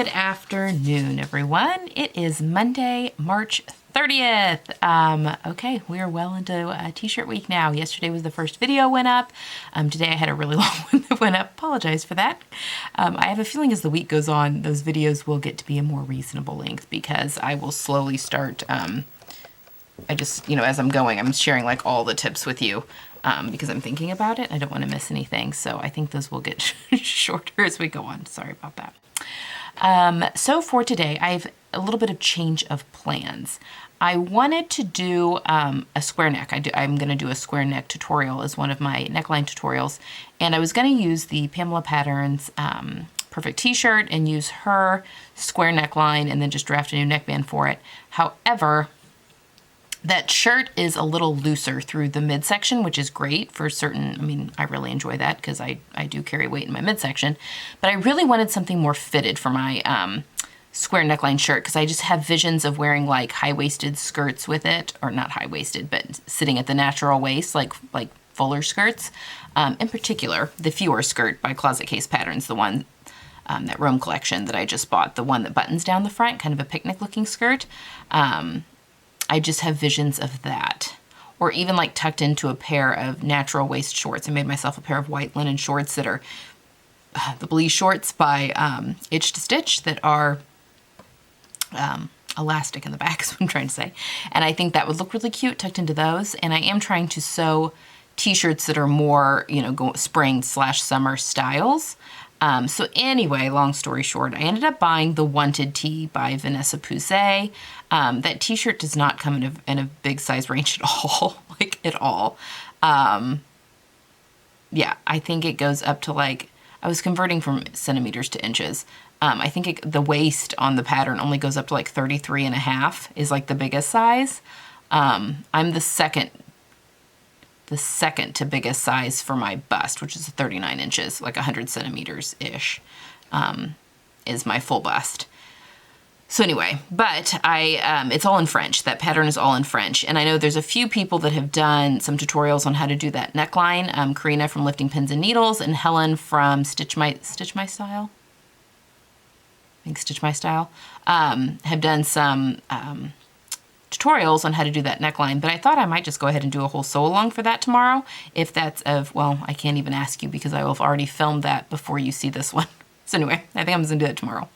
Good afternoon, everyone. It is Monday, March 30th. Okay, we are well into t-shirt week now. Yesterday was the first video went up. Today I had a really long one that went up. Apologize for that. I have a feeling as the week goes on, those videos will get to be a more reasonable length because I will slowly start, I just, as I'm going, I'm sharing like all the tips with you. Because I'm thinking about it. I don't want to miss anything. So I think those will get shorter as we go on. Sorry about that. So for today, I have a little bit of change of plans. I wanted to do a square neck. I'm going to do a square neck tutorial as one of my neckline tutorials. And I was going to use the Pamela Patterns Perfect T-shirt and use her square neckline and then just draft a new neckband for it. However, that shirt is a little looser through the midsection, which is great for certain, I really enjoy that because I do carry weight in my midsection, but I really wanted something more fitted for my square neckline shirt because I just have visions of wearing like high-waisted skirts with it, or not high-waisted, but sitting at the natural waist, like fuller skirts. In particular, the Fewer skirt by Closet Case Patterns, the one, that Rome collection that I just bought, the one that buttons down the front, kind of a picnic-looking skirt. I just have visions of that. Or even like tucked into a pair of natural waist shorts. I made myself a pair of white linen shorts that are the Blee shorts by Itch to Stitch that are elastic in the back is what I'm trying to say. And I think that would look really cute tucked into those. And I am trying to sew t-shirts that are more, spring/summer styles. So anyway, long story short, I ended up buying the Wanted Tee by Vanessa Pouzet. That t-shirt does not come in a big size range at all, like at all. Yeah, I think it goes up to like, I was converting from centimeters to inches. I think the waist on the pattern only goes up to like 33.5 is like the biggest size. I'm the second to biggest size for my bust, which is 39 inches, like 100 centimeters-ish, is my full bust. So anyway, but it's all in French. That pattern is all in French. And I know there's a few people that have done some tutorials on how to do that neckline. Karina from Lifting Pins and Needles and Helen from Stitch My Style. I think Stitch My Style, have done some, tutorials on how to do that neckline, but I thought I might just go ahead and do a whole sew along for that tomorrow. If that's I can't even ask you because I will have already filmed that before you see this one. So anyway, I think I'm gonna do that tomorrow.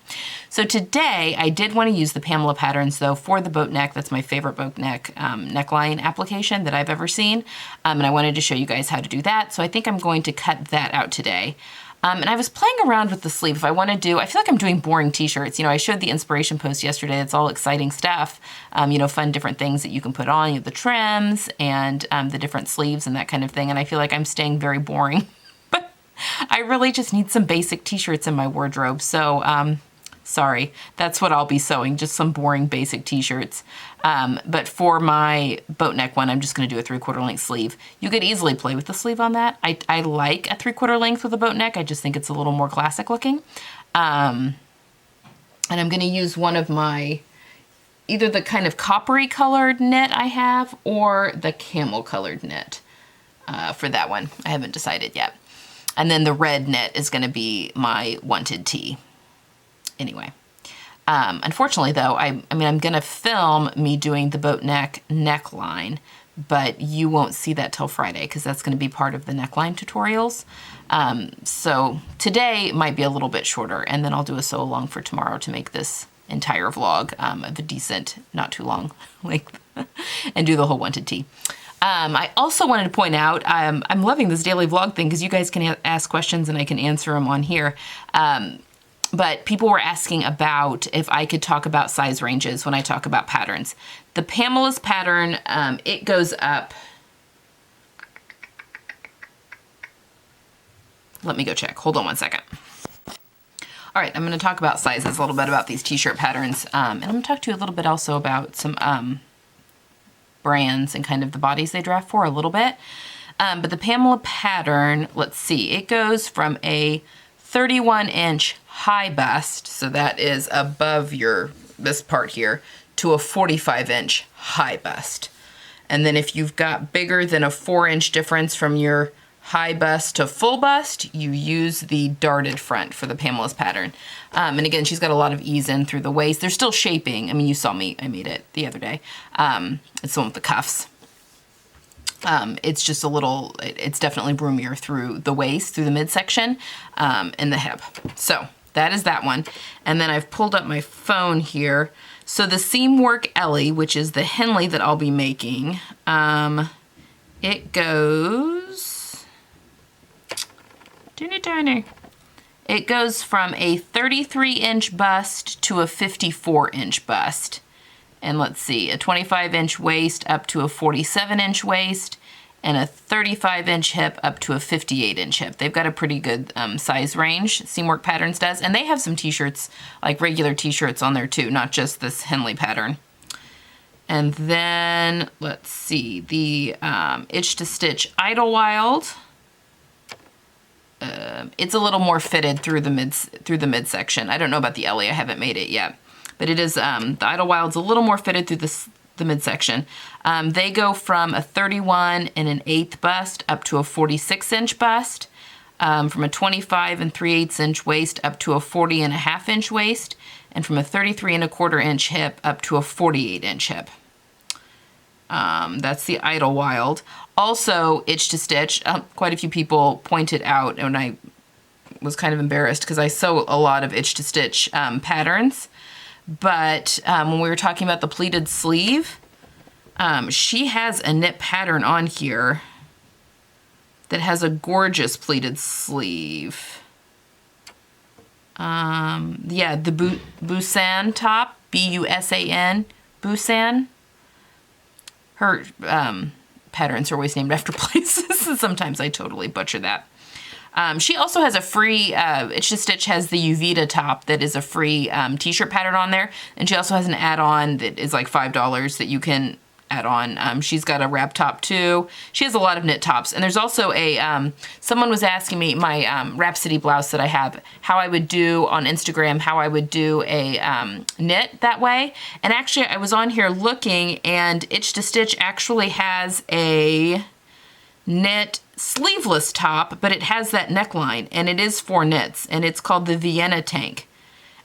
So today I did want to use the Pamela Patterns though for the Boatneck. That's my favorite Boatneck neckline application that I've ever seen. And I wanted to show you guys how to do that. So I think I'm going to cut that out today. And I was playing around with the sleeve. If I want to do, I feel like I'm doing boring t-shirts. I showed the inspiration post yesterday. It's all exciting stuff, fun different things that you can put on, the trims and the different sleeves and that kind of thing. And I feel like I'm staying very boring, but I really just need some basic t-shirts in my wardrobe. So sorry, that's what I'll be sewing, just some boring basic t-shirts. But for my Boatneck one, I'm just gonna do a 3/4 length sleeve. You could easily play with the sleeve on that. I like a 3/4 length with a Boatneck. I just think it's a little more classic looking. And I'm gonna use one of my, either the kind of coppery colored knit I have or the camel colored knit for that one. I haven't decided yet. And then the red knit is gonna be my Wanted Tee. Anyway, unfortunately though, I'm gonna film me doing the Boatneck neckline, but you won't see that till Friday because that's gonna be part of the neckline tutorials. So today might be a little bit shorter and then I'll do a sew along for tomorrow to make this entire vlog of a decent, not too long length and do the whole Wanted Tee. I also wanted to point out, I'm loving this daily vlog thing because you guys can ask questions and I can answer them on here. But people were asking about if I could talk about size ranges when I talk about patterns. The Pamela's pattern, it goes up. Let me go check. Hold on one second. All right, I'm going to talk about sizes, a little bit about these t-shirt patterns. And I'm going to talk to you a little bit also about some brands and kind of the bodies they draft for a little bit. But the Pamela pattern, let's see, it goes from a 31-inch high bust, so that is above this part here, to a 45-inch high bust. And then if you've got bigger than a 4-inch difference from your high bust to full bust, you use the darted front for the Pamela's pattern. And again, she's got a lot of ease in through the waist. They're still shaping. I mean, you saw me, I made it the other day. It's the one with the cuffs. It's just a little, it's definitely roomier through the waist, through the midsection, and the hip. So that is that one. And then I've pulled up my phone here. So the Seam Work Ellie, which is the Henley that I'll be making, it goes, teeny tiny. It goes from a 33-inch bust to a 54-inch bust. And let's see, a 25-inch waist up to a 47-inch waist, and a 35-inch hip up to a 58-inch hip. They've got a pretty good size range, Seamwork Patterns does, and they have some t-shirts, like regular t-shirts on there too, not just this Henley pattern. And then, let's see, the Itch to Stitch Idlewild. It's a little more fitted through the midsection. I don't know about the Ellie, I haven't made it yet. But it is, the Idlewild's a little more fitted through the midsection. They go from a 31 and an 1/8 bust up to a 46-inch bust, from a 25 and 3/8 inch waist up to a 40 and a half inch waist, and from a 33 and a 1/4 inch hip up to a 48-inch hip. That's the Idlewild. Also, Itch to Stitch, quite a few people pointed out, and I was kind of embarrassed because I sew a lot of Itch to Stitch patterns. But when we were talking about the pleated sleeve, she has a knit pattern on here that has a gorgeous pleated sleeve. Yeah, the Busan top, B-U-S-A-N, Busan. Her patterns are always named after places, and sometimes I totally butcher that. She also has a free, Itch to Stitch has the Uvita top that is a free t-shirt pattern on there. And she also has an add-on that is like $5 that you can add on. She's got a wrap top too. She has a lot of knit tops. And there's also a, someone was asking me my Rhapsody blouse that I have, how I would do on Instagram, how I would do a knit that way. And actually I was on here looking, and Itch to Stitch actually has a knit sleeveless top, but it has that neckline, and it is for knits, and it's called the Vienna Tank.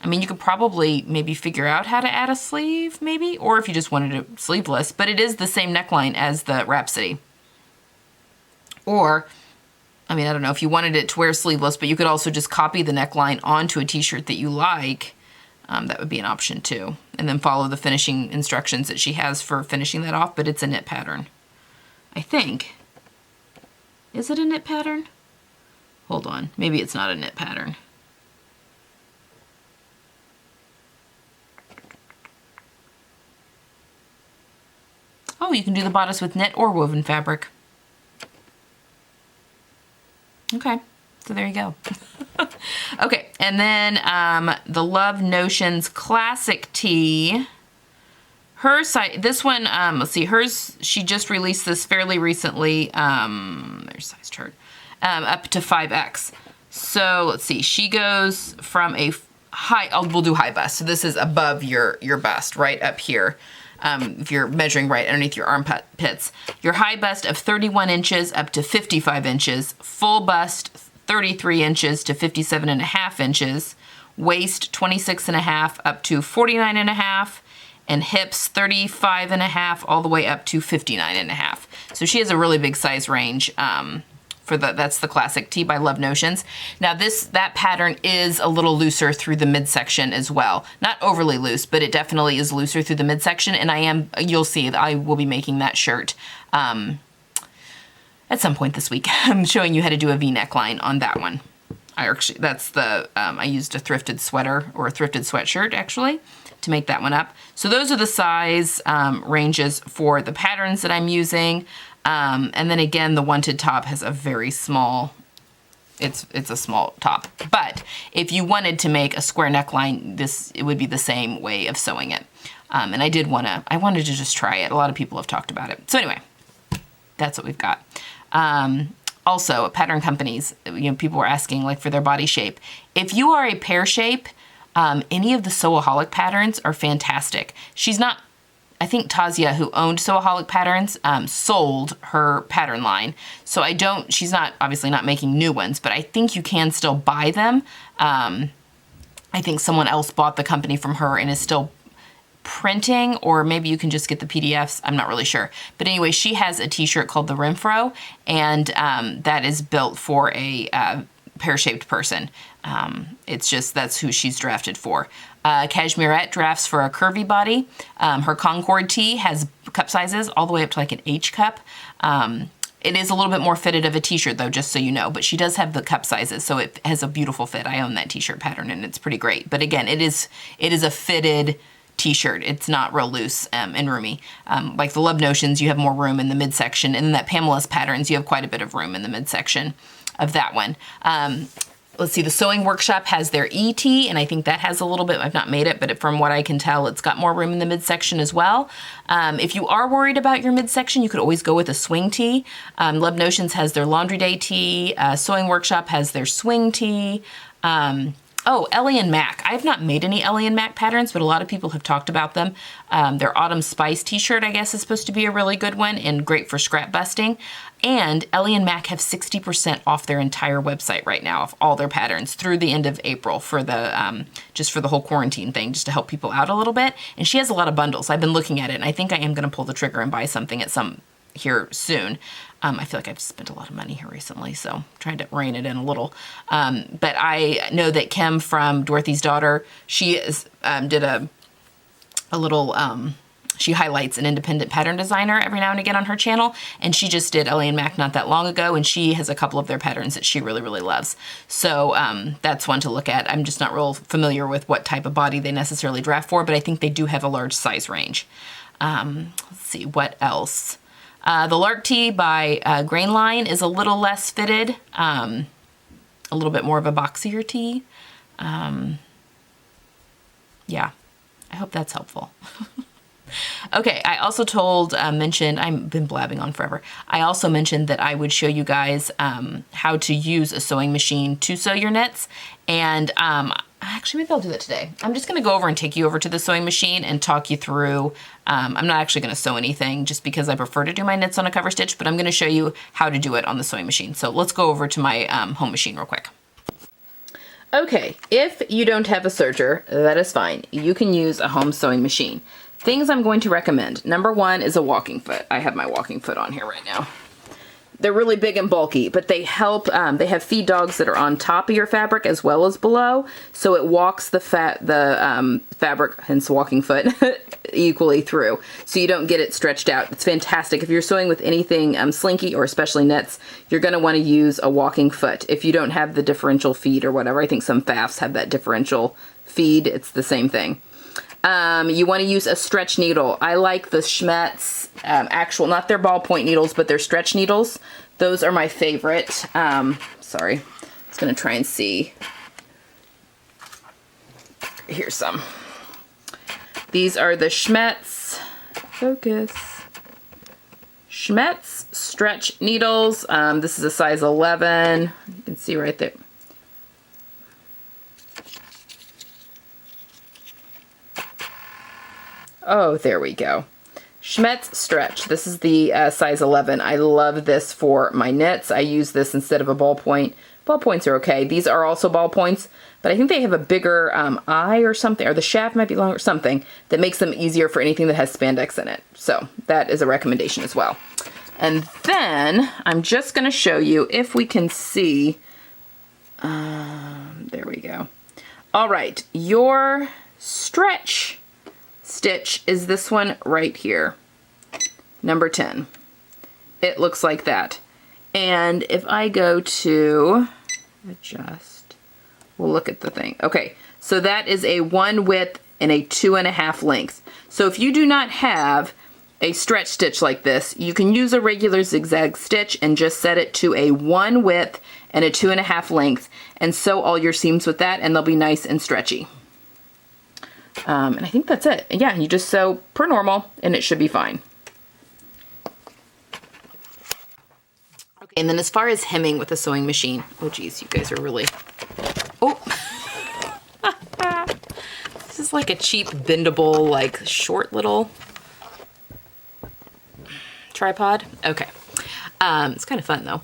I mean, you could probably maybe figure out how to add a sleeve, maybe, or if you just wanted it sleeveless, but it is the same neckline as the Rhapsody. Or, I mean, I don't know if you wanted it to wear sleeveless, but you could also just copy the neckline onto a t-shirt that you like. That would be an option too. And then follow the finishing instructions that she has for finishing that off, but it's a knit pattern, I think. Is it a knit pattern? Hold on, maybe it's not a knit pattern. Oh, you can do the bodice with knit or woven fabric. Okay, so there you go. Okay, and then the Love Notions Classic Tee. Her site, this one, let's see, hers, she just released this fairly recently, there's size chart, up to 5X. So let's see, she goes from a high, we'll do high bust. So this is above your bust, right up here. If you're measuring right underneath your armpits. Your high bust of 31 inches up to 55 inches, full bust 33 inches to 57 and a half inches, waist 26 and a half up to 49 and a half, and hips 35 and a half all the way up to 59 and a half. So she has a really big size range for that's the Classic Tee by Love Notions. Now that pattern is a little looser through the midsection as well. Not overly loose, but it definitely is looser through the midsection, and you'll see that I will be making that shirt at some point this week. I'm showing you how to do a V-neck line on that one. I used a thrifted sweater or a thrifted sweatshirt actually to make that one up. So those are the size ranges for the patterns that I'm using. And then again, the Wanted top has a very small, it's a small top. But if you wanted to make a square neckline, it would be the same way of sewing it. And I wanted to just try it. A lot of people have talked about it. So anyway, that's what we've got. Also, pattern companies, people were asking like for their body shape. If you are a pear shape, any of the Sewaholic patterns are fantastic. She's not I think Tazia, who owned Sewaholic Patterns, sold her pattern line. So she's not, obviously not making new ones, but I think you can still buy them. I think someone else bought the company from her and is still printing, or maybe you can just get the PDFs. I'm not really sure. But anyway, she has a t-shirt called the Renfro, and that is built for a pear-shaped person. That's who she's drafted for. Cashmerette drafts for a curvy body. Her Concord tee has cup sizes all the way up to like an H cup. It is a little bit more fitted of a t-shirt though, just so you know, but she does have the cup sizes, so it has a beautiful fit. I own that t-shirt pattern and it's pretty great. But again, it is a fitted t-shirt. It's not real loose and roomy. Like the Love Notions, you have more room in the midsection, and then that Pamela's Patterns, you have quite a bit of room in the midsection of that one. Let's see, the Sewing Workshop has their ET, and I think that has a little bit, I've not made it, but from what I can tell, it's got more room in the midsection as well. If you are worried about your midsection, you could always go with a swing tee. Love Notions has their Laundry Day tee. Sewing Workshop has their swing tee. Oh, Ellie and Mac. I have not made any Ellie and Mac patterns, but a lot of people have talked about them. Their Autumn Spice t-shirt, I guess, is supposed to be a really good one and great for scrap busting. And Ellie and Mac have 60% off their entire website right now of all their patterns through the end of April for the just for the whole quarantine thing, just to help people out a little bit. And she has a lot of bundles. I've been looking at it, and I think I am going to pull the trigger and buy something at some here soon. I feel like I've spent a lot of money here recently, so I'm trying to rein it in a little. But I know that Kim from Dorothy's Daughter, she did a little, she highlights an independent pattern designer every now and again on her channel, and she just did Ellie and Mac not that long ago, and she has a couple of their patterns that she really, really loves. So that's one to look at. I'm just not real familiar with what type of body they necessarily draft for, but I think they do have a large size range. Let's see, what else? The Lark Tee by Grainline is a little less fitted, a little bit more of a boxier tee. Yeah, I hope that's helpful. Okay, I also mentioned, I've been blabbing on forever. I also mentioned that I would show you guys how to use a sewing machine to sew your knits. And actually, maybe I'll do that today. I'm just gonna go over and take you over to the sewing machine and talk you through, I'm not actually gonna sew anything just because I prefer to do my knits on a cover stitch, but I'm gonna show you how to do it on the sewing machine. So let's go over to my home machine real quick. Okay, if you don't have a serger, that is fine. You can use a home sewing machine. Things I'm going to recommend. Number one is a walking foot. I have my walking foot on here right now. They're really big and bulky, but they help, they have feed dogs that are on top of your fabric as well as below, so it walks the fabric, hence walking foot, equally through, so you don't get it stretched out. It's fantastic. If you're sewing with anything slinky or especially knits, you're going to want to use a walking foot. If you don't have the differential feed or whatever, I think some faffs have that differential feed, it's the same thing. You want to use a stretch needle. I like the Schmetz actual, not their ballpoint needles, but their stretch needles. Those are my favorite. Sorry, I was going to try and see. Here's some. These are the Schmetz, focus, Schmetz stretch needles. This is a size 11. You can see right there. Oh, there we go. Schmetz Stretch. This is the size 11. I love this for my knits. I use this instead of a ballpoint. Ballpoints are okay. These are also ballpoints, but I think they have a bigger eye or something, or the shaft might be longer, something that makes them easier for anything that has spandex in it. So that is a recommendation as well. And then I'm just going to show you if we can see. There we go. All right, your stretch stitch is this one right here, number 10. It looks like that. And if I go to adjust, we'll look at the thing. Okay, so that is a 1 width and a 2.5 length. So if you do not have a stretch stitch like this, you can use a regular zigzag stitch and just set it to a 1 width and a 2.5 length and sew all your seams with that, and they'll be nice and stretchy. And I think that's it. Yeah, you just sew per normal and it should be fine. Okay, and then as far as hemming with a sewing machine, oh geez, you guys are really, oh. This is like a cheap bendable, like short little tripod. Okay. It's kind of fun though.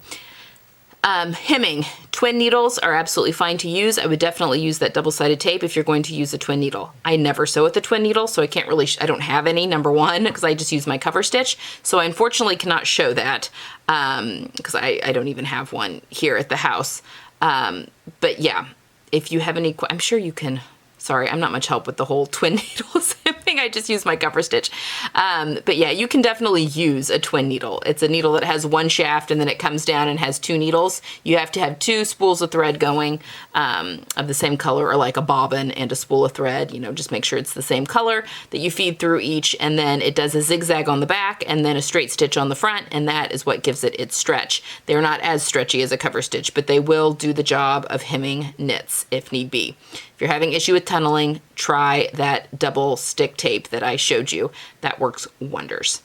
Hemming. Twin needles are absolutely fine to use. I would definitely use that double-sided tape if you're going to use a twin needle. I never sew with the twin needle, so I can't really, I don't have any, number one, because I just use my cover stitch. So I unfortunately cannot show that, because I don't even have one here at the house. But yeah, if you have any, I'm sure you can, sorry, I'm not much help with the whole twin needles thing. I just use my cover stitch. But yeah, you can definitely use a twin needle. It's a needle that has one shaft and then it comes down and has two needles. You have to have two spools of thread going of the same color, or like a bobbin and a spool of thread. You know, just make sure it's the same color that you feed through each, and then it does a zigzag on the back and then a straight stitch on the front, and that is what gives it its stretch. They're not as stretchy as a cover stitch, but they will do the job of hemming knits if need be. If you're having issue with tunneling, try that double stick tape that I showed you. That works wonders.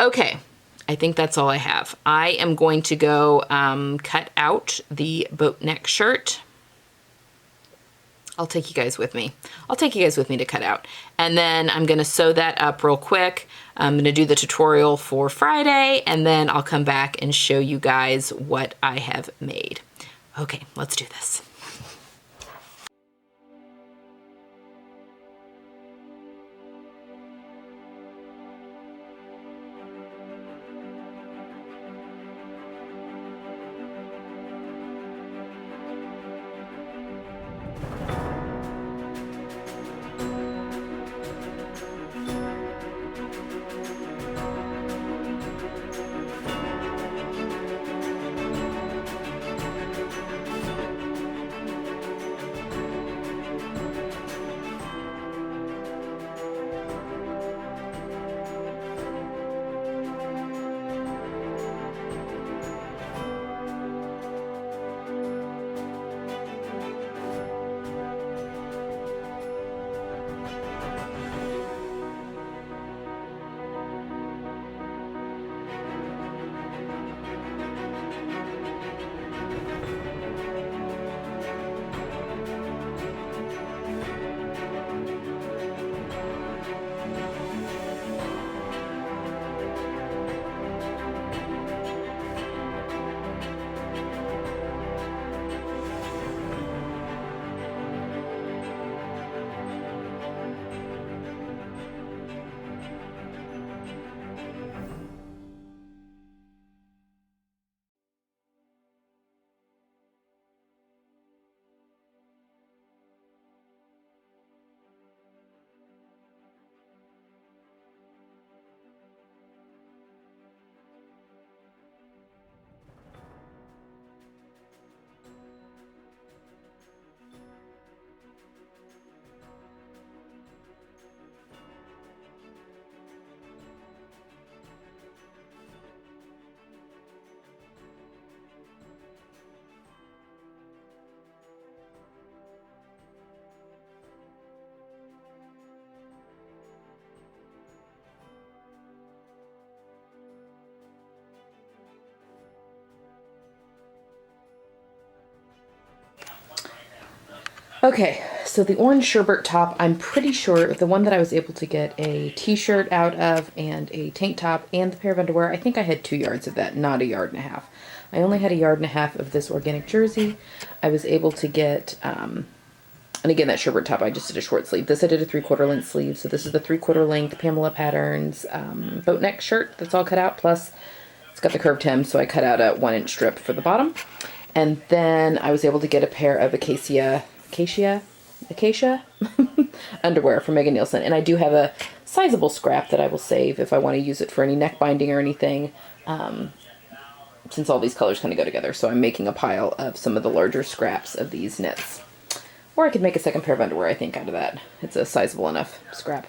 Okay, I think that's all I have. I am going to go cut out the boat neck shirt. I'll take you guys with me. I'll take you guys with me to cut out. And then I'm gonna sew that up real quick. I'm gonna do the tutorial for Friday, and then I'll come back and show you guys what I have made. Okay, let's do this. Okay, so the orange sherbet top, I'm pretty sure the one that I was able to get a t-shirt out of and a tank top and the pair of underwear, I think I had 2 yards of that, not 1.5 yards. I only had 1.5 yards of this organic jersey. I was able to get, and again, that sherbet top, I just did a short sleeve. This I did a 3/4 length sleeve, so this is the 3/4 length Pamela Patterns boat neck shirt that's all cut out, plus it's got the curved hem, so I cut out a 1-inch strip for the bottom. And then I was able to get a pair of acacia underwear from Megan Nielsen, and I do have a sizable scrap that I will save if I want to use it for any neck binding or anything, since all these colors kind of go together. So I'm making a pile of some of the larger scraps of these knits, or I could make a second pair of underwear, I think, out of that. It's a sizable enough scrap.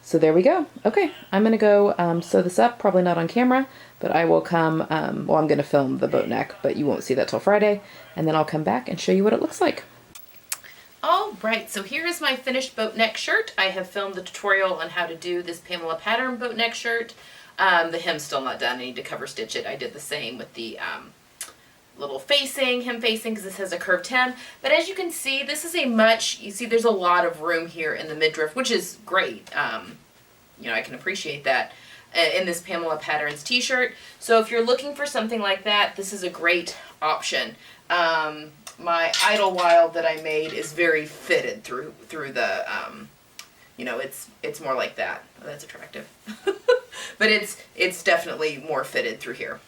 So there we go. Okay, I'm gonna go sew this up, probably not on camera, but I will come, well, I'm gonna film the boat neck, but you won't see that till Friday, and then I'll come back and show you what it looks like. All right, so here is my finished boat neck shirt. I have filmed the tutorial on how to do this Pamela Pattern boat neck shirt. The hem's still not done. I need to cover stitch it. I did the same with the little facing, hem facing, because this has a curved hem. But as you can see, this is a much, you see there's a lot of room here in the midriff, which is great. You know, I can appreciate that. in this Pamela Patterns t-shirt. So if you're looking for something like that, this is a great option. My Idlewild that I made is very fitted through the, you know, it's more like that. Oh, that's attractive. But it's definitely more fitted through here.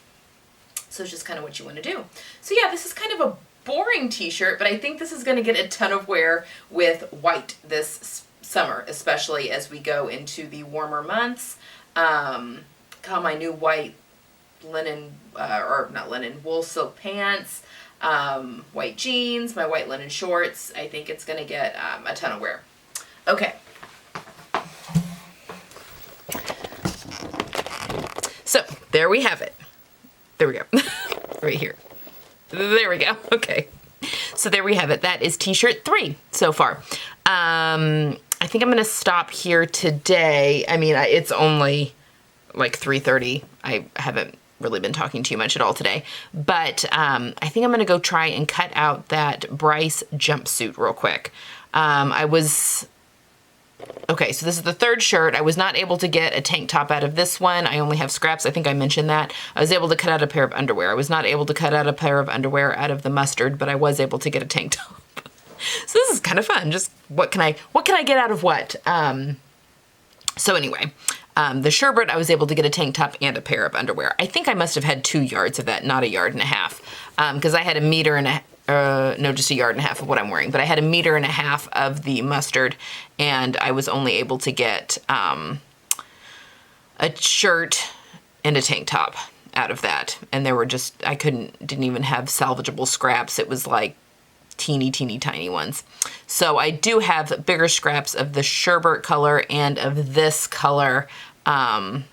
So it's just kind of what you want to do. So yeah, this is kind of a boring t-shirt, but I think this is going to get a ton of wear with white this summer, especially as we go into the warmer months. Got my new white linen, or not linen, wool silk pants, white jeans, my white linen shorts. I think it's going to get a ton of wear. Okay. So there we have it. There we go. Right here. There we go. Okay. So there we have it. That is t-shirt 3 so far. I think I'm going to stop here today. I mean, it's only like 3:30. I haven't really been talking too much at all today, but I think I'm going to go try and cut out that Bryce jumpsuit real quick. Okay, so this is the 3rd shirt. I was not able to get a tank top out of this one. I only have scraps. I think I mentioned that. I was able to cut out a pair of underwear. I was not able to cut out a pair of underwear out of the mustard, but I was able to get a tank top. So this is kind of fun. Just what can I get out of what? So anyway, the sherbet, I was able to get a tank top and a pair of underwear. I think I must have had 2 yards of that, not 1.5 yards, because I had 1.5 meters, no, just 1.5 yards of what I'm wearing, but I had 1.5 meters of the mustard, and I was only able to get a shirt and a tank top out of that. And there were didn't even have salvageable scraps. It was like teeny tiny ones. So I do have bigger scraps of the sherbet color and of this color, you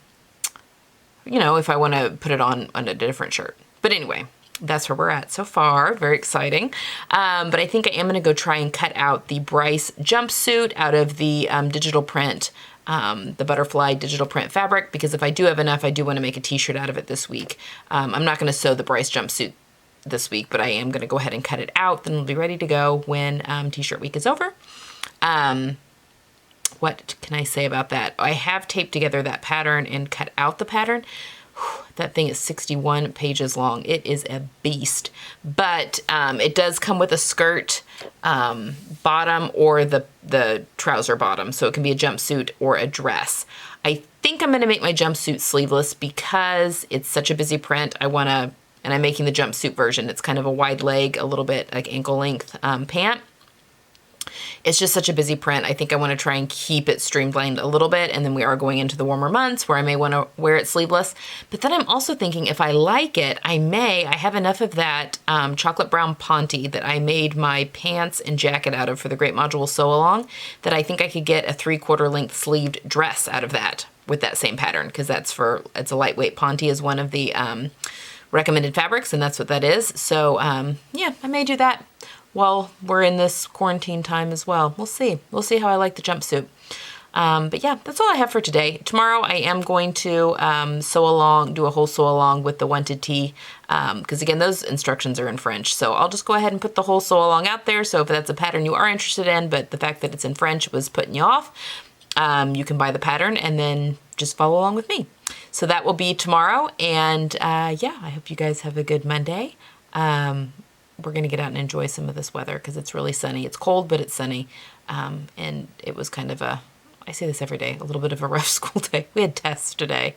know, if I want to put it on a different shirt. But anyway, that's where we're at so far. Very exciting. But I think I am going to go try and cut out the Bryce jumpsuit out of the digital print, the butterfly digital print fabric, because if I do have enough, I do want to make a t-shirt out of it this week. I'm not going to sew the Bryce jumpsuit this week, but I am going to go ahead and cut it out. Then it'll be ready to go when t-shirt week is over. What can I say about that? I have taped together that pattern and cut out the pattern. That thing is 61 pages long. It is a beast, but it does come with a skirt bottom or the trouser bottom, so it can be a jumpsuit or a dress. I think I'm going to make my jumpsuit sleeveless because it's such a busy print. And I'm making the jumpsuit version. It's kind of a wide leg, a little bit like ankle length pant. It's just such a busy print. I think I want to try and keep it streamlined a little bit, and then we are going into the warmer months where I may want to wear it sleeveless. But then I'm also thinking if I like it, I have enough of that chocolate brown ponte that I made my pants and jacket out of for the Great Module Sew Along, that I think I could get a 3/4 length sleeved dress out of that with that same pattern, because it's a lightweight ponte is one of the recommended fabrics, and that's what that is. So yeah, I may do that while we're in this quarantine time as well. We'll see how I like the jumpsuit. But yeah, that's all I have for today. Tomorrow I am going to do a whole sew along with the wanted tee, because again, those instructions are in French. So I'll just go ahead and put the whole sew along out there. So if that's a pattern you are interested in, but the fact that it's in French was putting you off, you can buy the pattern and then just follow along with me. So that will be tomorrow, and yeah, I hope you guys have a good Monday. We're going to get out and enjoy some of this weather because it's really sunny. It's cold, but it's sunny, and it was kind of I say this every day, a little bit of a rough school day. We had tests today.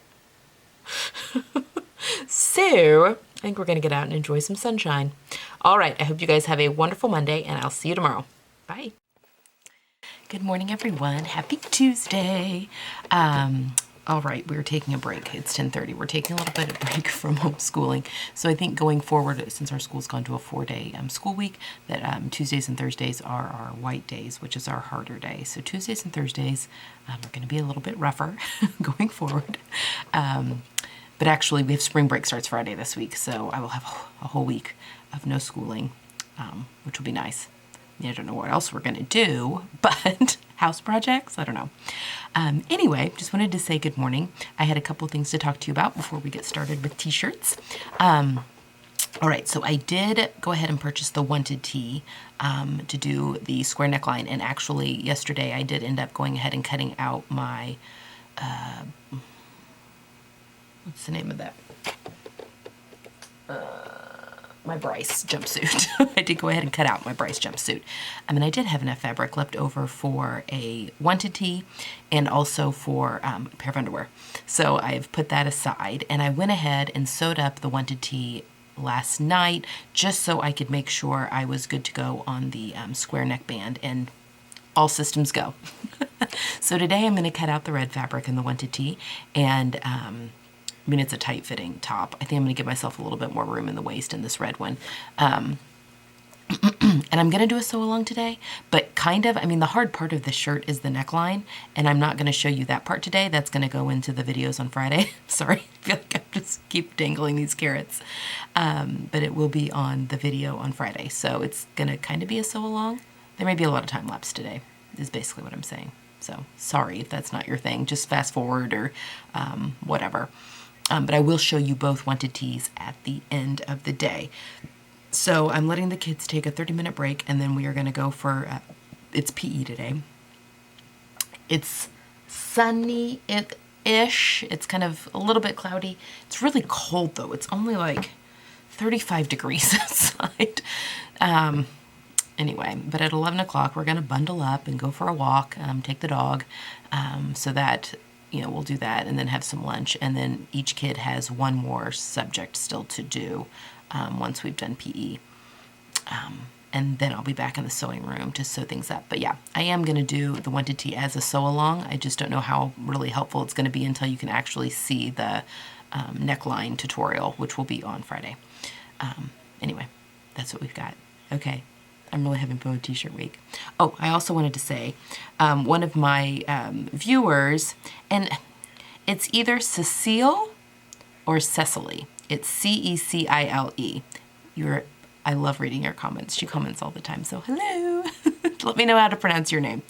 So I think we're going to get out and enjoy some sunshine. All right, I hope you guys have a wonderful Monday, and I'll see you tomorrow. Bye. Good morning, everyone. Happy Tuesday. All right, we're taking a break. It's 10:30. We're taking a little bit of break from homeschooling. So I think going forward, since our school's gone to a 4-day school week, that Tuesdays and Thursdays are our white days, which is our harder day. So Tuesdays and Thursdays are going to be a little bit rougher going forward. But actually, we have spring break starts Friday this week, so I will have a whole week of no schooling, which will be nice. I don't know what else we're going to do, but house projects, I don't know. Anyway, just wanted to say good morning. I had a couple things to talk to you about before we get started with t-shirts. All right, so I did go ahead and purchase the wanted tee to do the square neckline, and actually yesterday I did end up going ahead and cutting out my what's the name of that? My Bryce jumpsuit. I did go ahead and cut out my Bryce jumpsuit. I mean, I did have enough fabric left over for a wanted tee and also for a pair of underwear. So I've put that aside, and I went ahead and sewed up the wanted tee last night just so I could make sure I was good to go on the square neck band, and all systems go. So today I'm going to cut out the red fabric in the wanted tee, and I mean, it's a tight-fitting top. I think I'm going to give myself a little bit more room in the waist in this red one. And I'm going to do a sew-along today, but kind of, I mean, the hard part of this shirt is the neckline, and I'm not going to show you that part today. That's going to go into the videos on Friday. Sorry, I feel like I just keep dangling these carrots. But it will be on the video on Friday, so it's going to kind of be a sew-along. There may be a lot of time lapse today, is basically what I'm saying. So sorry if that's not your thing. Just fast forward or whatever. But I will show you both wanted tees at the end of the day. So I'm letting the kids take a 30-minute break, and then we are going to go for, it's PE today. It's sunny-ish. It's kind of a little bit cloudy. It's really cold, though. It's only like 35 degrees outside. Anyway, but at 11 o'clock, we're going to bundle up and go for a walk, take the dog, so that, you know, we'll do that and then have some lunch. And then each kid has one more subject still to do once we've done PE. And then I'll be back in the sewing room to sew things up. But yeah, I am going to do the wanted tee as a sew-along. I just don't know how really helpful it's going to be until you can actually see the neckline tutorial, which will be on Friday. Anyway, that's what we've got. Okay. I'm really having fun with T-shirt week. Oh, I also wanted to say, one of my viewers, and it's either Cecile or Cecily. It's Cecile. I love reading your comments. She comments all the time, so hello. Let me know how to pronounce your name.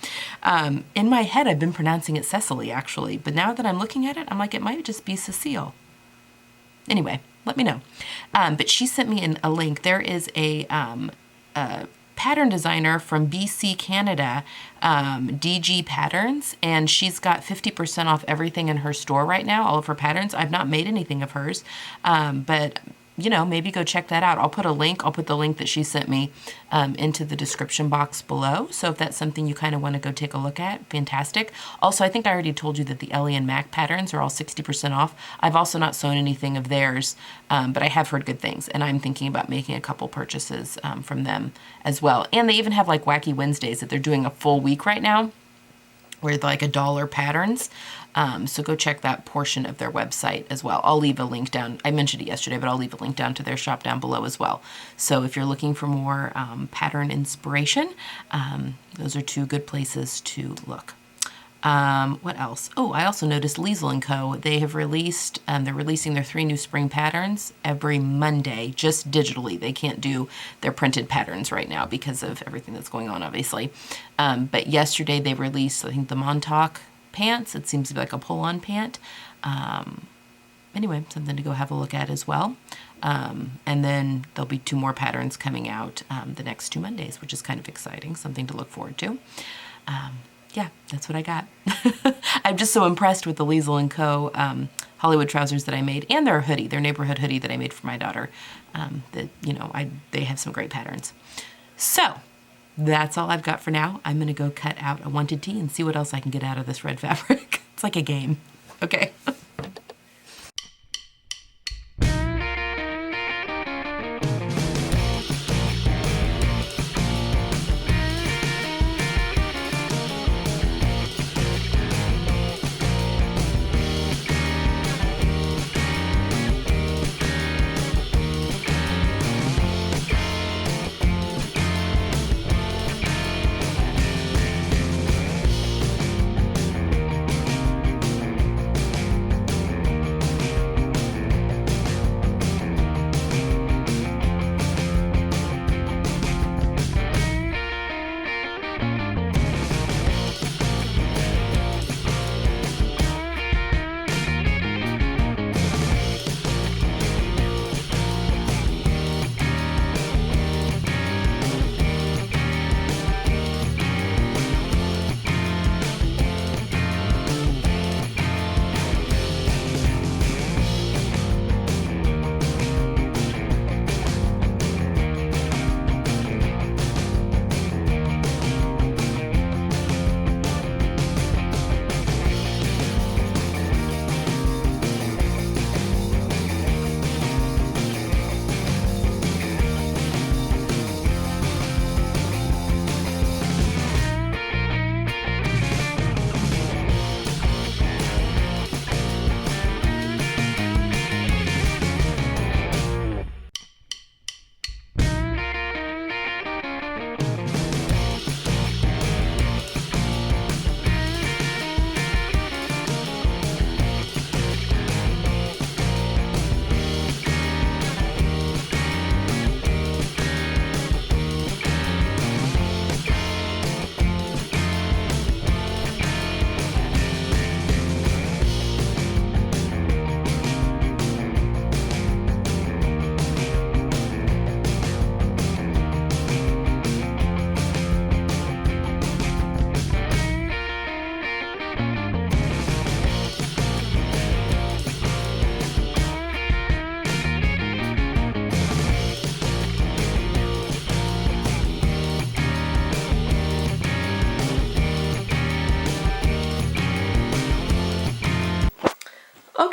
In my head, I've been pronouncing it Cecily, actually, but now that I'm looking at it, I'm like, it might just be Cecile. Anyway, let me know. But she sent me a link. There is a pattern designer from BC, Canada, DG Patterns, and she's got 50% off everything in her store right now, all of her patterns. I've not made anything of hers, but you know, maybe go check that out. I'll put the link that she sent me into the description box below. So if that's something you kind of want to go take a look at, fantastic. Also, I think I already told you that the Ellie and Mac patterns are all 60% off. I've also not sewn anything of theirs, but I have heard good things, and I'm thinking about making a couple purchases from them as well. And they even have like Wacky Wednesdays that they're doing a full week right now, where they're like $1 patterns. So go check that portion of their website as well. I'll leave a link down. I mentioned it yesterday, but I'll leave a link down to their shop down below as well. So if you're looking for more pattern inspiration, those are two good places to look. What else? Oh, I also noticed Liesl & Co. They have released, they're releasing their 3 new spring patterns every Monday, just digitally. They can't do their printed patterns right now because of everything that's going on, obviously. But yesterday they released, I think, the Montauk pants. It seems to be like a pull-on pant. Anyway, something to go have a look at as well. And then there'll be 2 more patterns coming out the next 2 Mondays, which is kind of exciting, something to look forward to. Yeah, that's what I got. I'm just so impressed with the Liesl & Co. Hollywood trousers that I made, and their hoodie, their neighborhood hoodie that I made for my daughter. That, you know, they have some great patterns. So that's all I've got for now. I'm going to go cut out a wanted tee and see what else I can get out of this red fabric. It's like a game. Okay.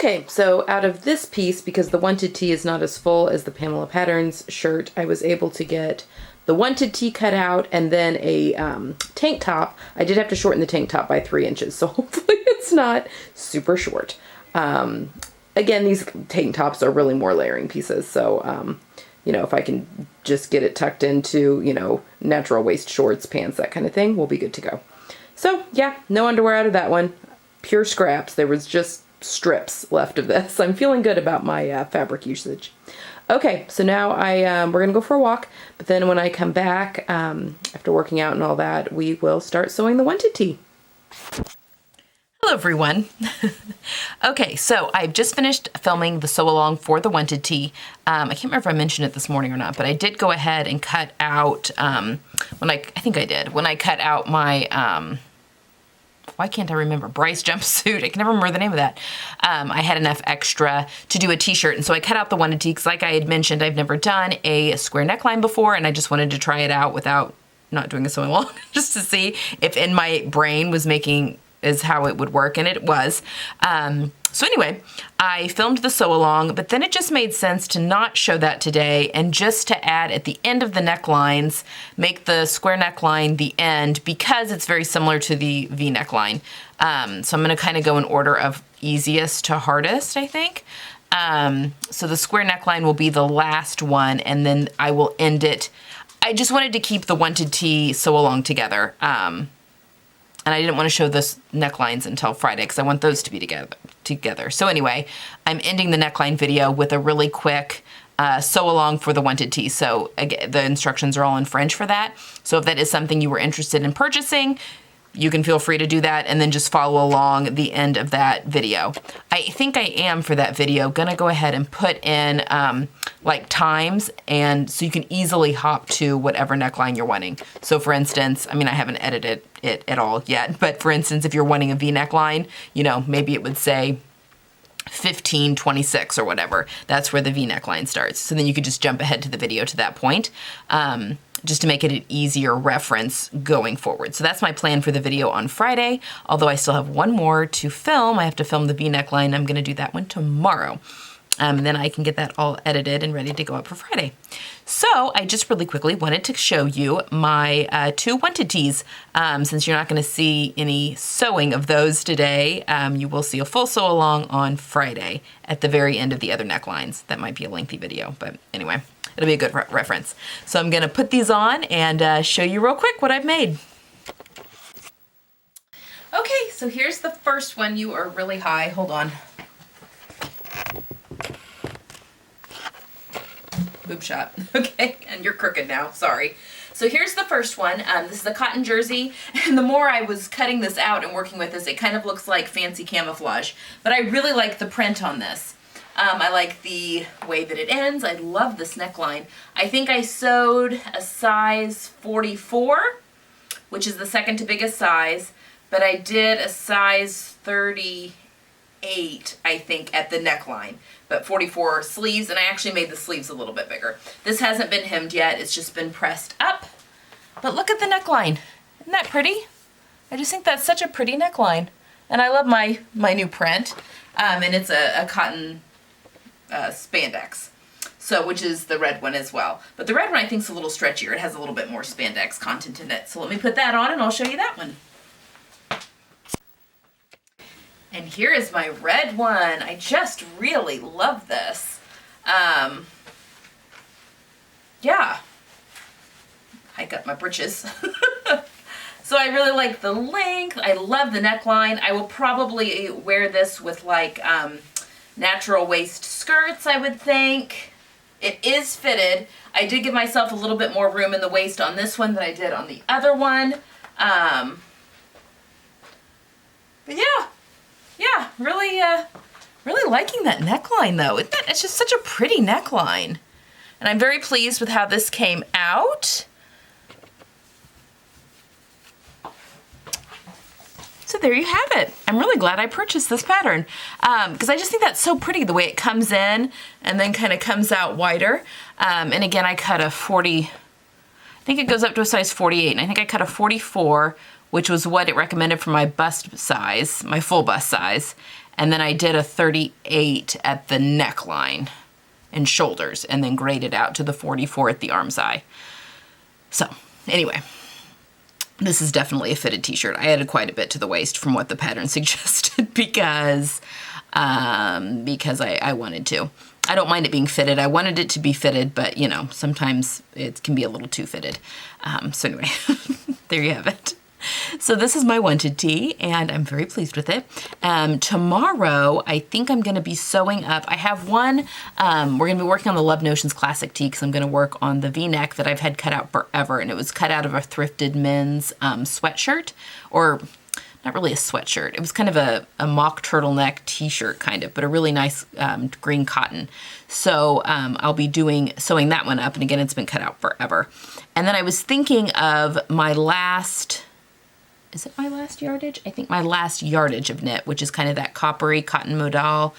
Okay, so out of this piece, because the wanted tee is not as full as the Pamela Patterns shirt, I was able to get the wanted tee cut out and then a tank top. I did have to shorten the tank top by 3 inches, so hopefully it's not super short. Again, these tank tops are really more layering pieces, so you know, if I can just get it tucked into, you know, natural waist shorts, pants, that kind of thing, we'll be good to go. So yeah, no underwear out of that one. Pure scraps. There was just strips left of this. I'm feeling good about my fabric usage. Okay, so now we're gonna go for a walk, but then when I come back, after working out and all that, we will start sewing the wanted tee. Hello everyone. Okay, so I've just finished filming the sew along for the wanted tee. I can't remember if I mentioned it this morning or not, but I did go ahead and cut out, I think I did, when I cut out my, why can't I remember? Bryce jumpsuit. I can never remember the name of that. I had enough extra to do a t-shirt, and so I cut out the wanted tee because, like I had mentioned, I've never done a square neckline before, and I just wanted to try it out without not doing a sew along, just to see if in my brain is how it would work, and it was. So anyway, I filmed the sew along, but then it just made sense to not show that today and just to add at the end of the necklines, make the square neckline the end because it's very similar to the V neckline. So I'm gonna kind of go in order of easiest to hardest, I think. So the square neckline will be the last one, and then I will end it. I just wanted to keep the wanted tee sew along together. And I didn't want to show this necklines until Friday because I want those to be together. So anyway, I'm ending the neckline video with a really quick sew along for the wanted tee. So again, the instructions are all in French for that. So if that is something you were interested in purchasing, you can feel free to do that and then just follow along the end of that video. I think I am, for that video, gonna go ahead and put in like times, and so you can easily hop to whatever neckline you're wanting. So for instance, I mean, I haven't edited it at all yet, but for instance, if you're wanting a V neckline, you know, maybe it would say 15:26 or whatever. That's where the V neckline starts. So then you could just jump ahead to the video to that point. Just to make it an easier reference going forward. So that's my plan for the video on Friday, although I still have one more to film. I have to film the V neckline. I'm gonna do that one tomorrow. And then I can get that all edited and ready to go up for Friday. So I just really quickly wanted to show you my 2 wanted tees. Since you're not gonna see any sewing of those today, you will see a full sew along on Friday at the very end of the other necklines. That might be a lengthy video, but anyway. It'll be a good reference. So I'm gonna put these on and show you real quick what I've made. Okay, so here's the first one. You are really high, hold on. Boob shot, okay, and you're crooked now, sorry. So here's the first one. This is a cotton jersey, and the more I was cutting this out and working with this, it kind of looks like fancy camouflage, but I really like the print on this. I like the way that it ends. I love this neckline. I think I sewed a size 44, which is the second to biggest size, but I did a size 38, I think, at the neckline, but 44 sleeves, and I actually made the sleeves a little bit bigger. This hasn't been hemmed yet. It's just been pressed up, but look at the neckline. Isn't that pretty? I just think that's such a pretty neckline, and I love my new print, and it's a cotton spandex, so which is the red one as well. But the red one I think is a little stretchier. It has a little bit more spandex content in it. So let me put that on and I'll show you that one. And here is my red one. I just really love this. Yeah. Hike up my britches. So I really like the length. I love the neckline. I will probably wear this with like natural waist skirts, I would think. It is fitted. I did give myself a little bit more room in the waist on this one than I did on the other one. But yeah, really liking that neckline though. It's just such a pretty neckline. And I'm very pleased with how this came out. So there you have it. I'm really glad I purchased this pattern because I just think that's so pretty, the way it comes in and then kind of comes out wider. And again, I cut a 40, I think it goes up to a size 48, and I think I cut a 44, which was what it recommended for my bust size, my full bust size. And then I did a 38 at the neckline and shoulders, and then graded out to the 44 at the arm's eye. So anyway, this is definitely a fitted t-shirt. I added quite a bit to the waist from what the pattern suggested because I wanted to. I don't mind it being fitted. I wanted it to be fitted, but you know, sometimes it can be a little too fitted. So anyway, there you have it. So this is my wanted tee, and I'm very pleased with it. Tomorrow, I think I'm going to be sewing up. I have one, we're going to be working on the Love Notions Classic tee because I'm going to work on the V-neck that I've had cut out forever, and it was cut out of a thrifted men's sweatshirt, or not really a sweatshirt. It was kind of a mock turtleneck t-shirt kind of, but a really nice green cotton. So I'll be sewing that one up, and again, it's been cut out forever. And then I was thinking of my last... Is it my last yardage? I think my last yardage of knit, which is kind of that coppery cotton modal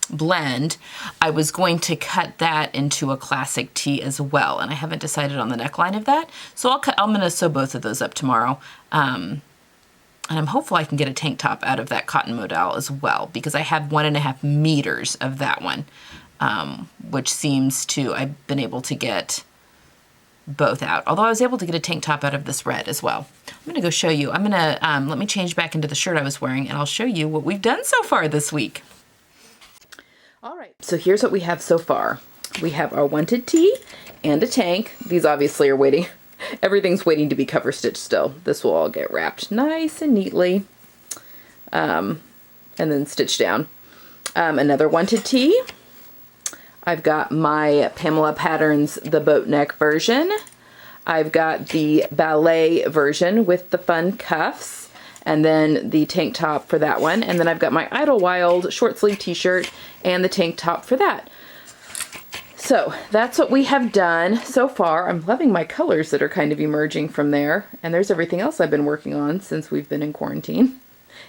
blend. I was going to cut that into a classic tee as well, and I haven't decided on the neckline of that. So I'm going to sew both of those up tomorrow. And I'm hopeful I can get a tank top out of that cotton modal as well, because I have 1.5 meters of that one, which seems to, I've been able to get both out. Although I was able to get a tank top out of this red as well. I'm going to go show you. I'm going to, let me change back into the shirt I was wearing, and I'll show you what we've done so far this week. All right, so here's what we have so far. We have our wanted tee and a tank. These obviously are waiting. Everything's waiting to be cover stitched still. This will all get wrapped nice and neatly, and then stitched down. Another wanted tee. I've got my Pamela Patterns, the Boatneck version. I've got the ballet version with the fun cuffs, and then the tank top for that one. And then I've got my Idlewild short sleeve t-shirt and the tank top for that. So that's what we have done so far. I'm loving my colors that are kind of emerging from there. And there's everything else I've been working on since we've been in quarantine.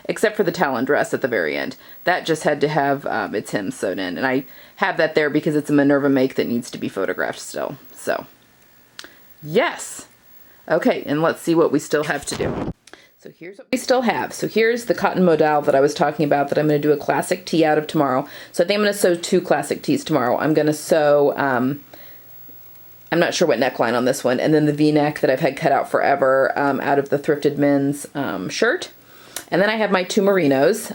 Except for the talon dress at the very end. That just had to have its hem sewn in. And I have that there because it's a Minerva make that needs to be photographed still. So, yes! Okay, and let's see what we still have to do. So here's what we still have. So here's the cotton modal that I was talking about that I'm going to do a classic tee out of tomorrow. So I think I'm going to sew 2 classic tees tomorrow. I'm going to sew, I'm not sure what neckline on this one, and then the V-neck that I've had cut out forever out of the Thrifted men's shirt. And then I have my 2 merinos.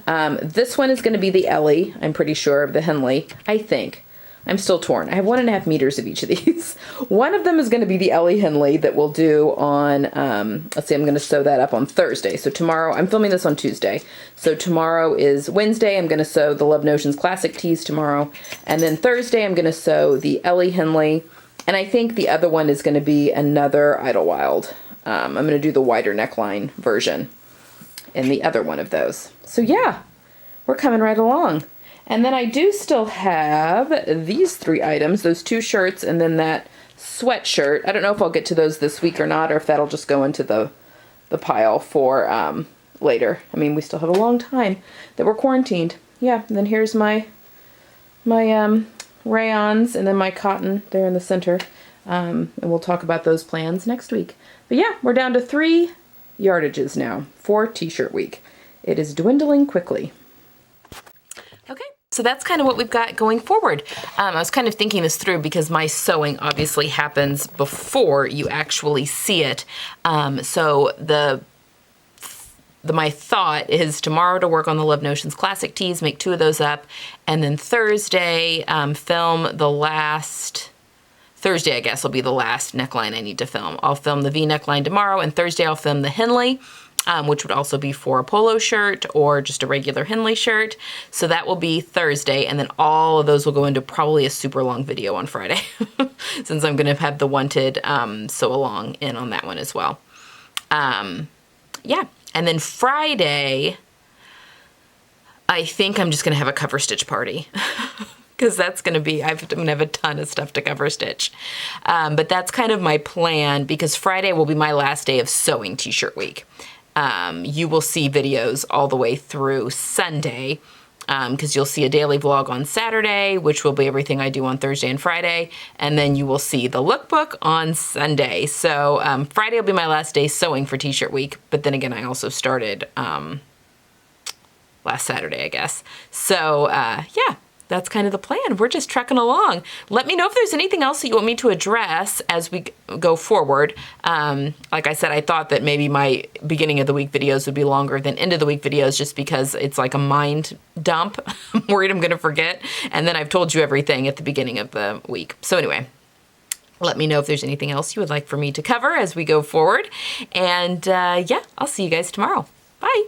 This one is going to be the Ellie, I'm pretty sure, of the Henley, I think. I'm still torn. I have 1.5 meters of each of these. One of them is going to be the Ellie Henley that we'll do on, let's see, I'm going to sew that up on Thursday. So tomorrow, I'm filming this on Tuesday. So tomorrow is Wednesday. I'm going to sew the Love Notions Classic tees tomorrow. And then Thursday, I'm going to sew the Ellie Henley. And I think the other one is going to be another Idlewild. I'm going to do the wider neckline version in the other one of those. So yeah, we're coming right along. And then I do still have these 3 items, those 2 shirts and then that sweatshirt. I don't know if I'll get to those this week or not, or if that'll just go into the pile for later. I mean, we still have a long time that we're quarantined. Yeah, and then here's my rayons and then my cotton there in the center. And we'll talk about those plans next week. But yeah, we're down to 3 yardages now for t-shirt week. It is dwindling quickly. Okay, so that's kind of what we've got going forward. I was kind of thinking this through because my sewing obviously happens before you actually see it. So my thought is tomorrow to work on the Love Notions Classic tees, make 2 of those up, and then Thursday film the last... Thursday, I guess, will be the last neckline I need to film. I'll film the V neckline tomorrow, and Thursday I'll film the Henley, which would also be for a polo shirt or just a regular Henley shirt. So that will be Thursday, and then all of those will go into probably a super long video on Friday, since I'm going to have the wanted sew along in on that one as well. Yeah, and then Friday, I think I'm just going to have a cover stitch party. Because that's going to be, I'm going to have a ton of stuff to cover stitch. But that's kind of my plan, because Friday will be my last day of sewing t-shirt week. You will see videos all the way through Sunday, because you'll see a daily vlog on Saturday, which will be everything I do on Thursday and Friday, and then you will see the lookbook on Sunday. So Friday will be my last day sewing for t-shirt week, but then again, I also started last Saturday, I guess. So yeah, that's kind of the plan. We're just trekking along. Let me know if there's anything else that you want me to address as we go forward. Like I said, I thought that maybe my beginning of the week videos would be longer than end of the week videos just because it's like a mind dump. I'm worried I'm going to forget. And then I've told you everything at the beginning of the week. So anyway, let me know if there's anything else you would like for me to cover as we go forward. And yeah, I'll see you guys tomorrow. Bye.